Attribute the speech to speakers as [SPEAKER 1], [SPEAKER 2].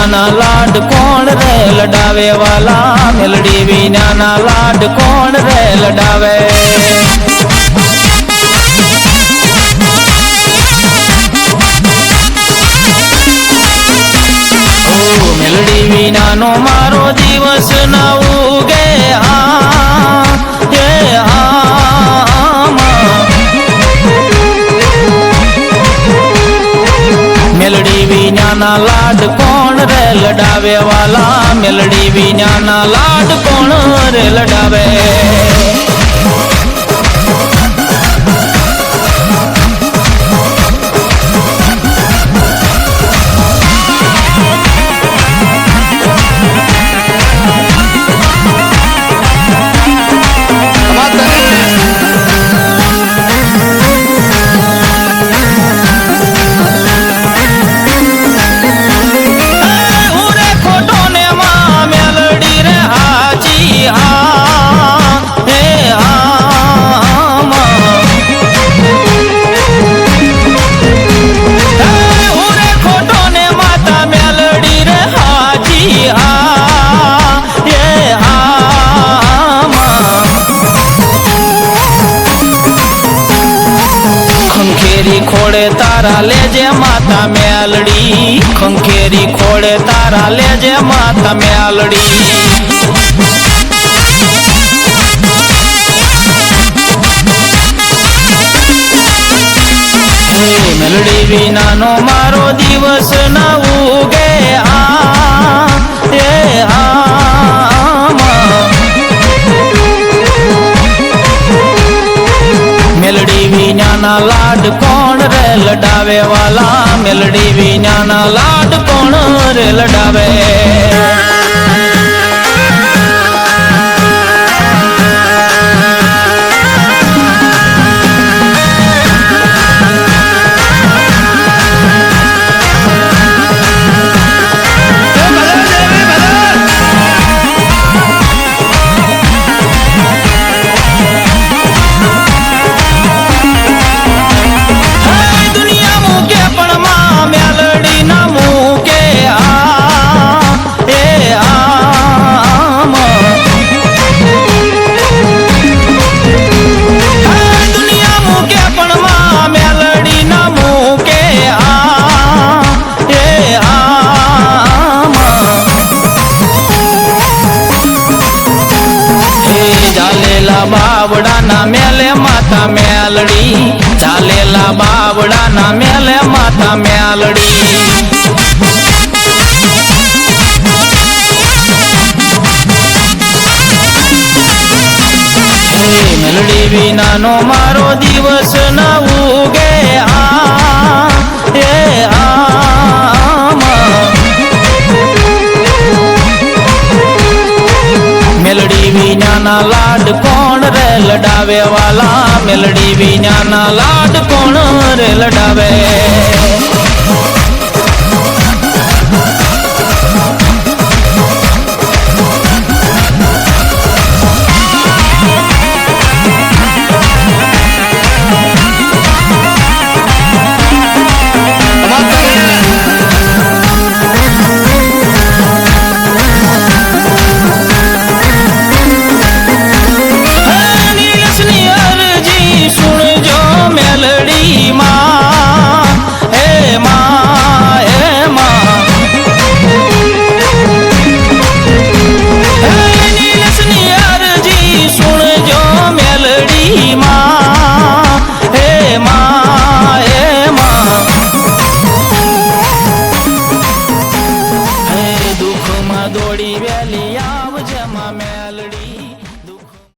[SPEAKER 1] વિનાના લાડ કોણ રે લડાવે વાલા, મેલડી વિનાના લાડ કોણ રે લડાવે. મેલડી વિનાનો મારો દિવસ ના ઉગે મેલડી વિનાના લાડ કોણ રે લડાવે વાલા, મેલડી વિનાના લાડ કોણ રે લડાવે. ખોડે તારા લેજે માતા મેલડી, ખંખેરી ખોડે તારા લેજે માતા મેલડી. મેલડી વિનાનો મારો દિવસ ના ઉગે મેલડી વિનાના લાડ કોણ રે લડાવે વાલા, મેલડી વિનાના લાડ કોણ રે લડાવે. બાવડાના મેલે માતા મેલડી, ચાલેલા બાવડાના મેલે માતા મેલડી. મેલડી વિનાનો મારો દિવસ ના ઉગે મેલડી વિનાના લાડ કોણ રે લડાવે વાલા, મેલડી વિનાના લાડ કોણ રે લડાવે. દોડી વેલી આવજે માં મેલડી.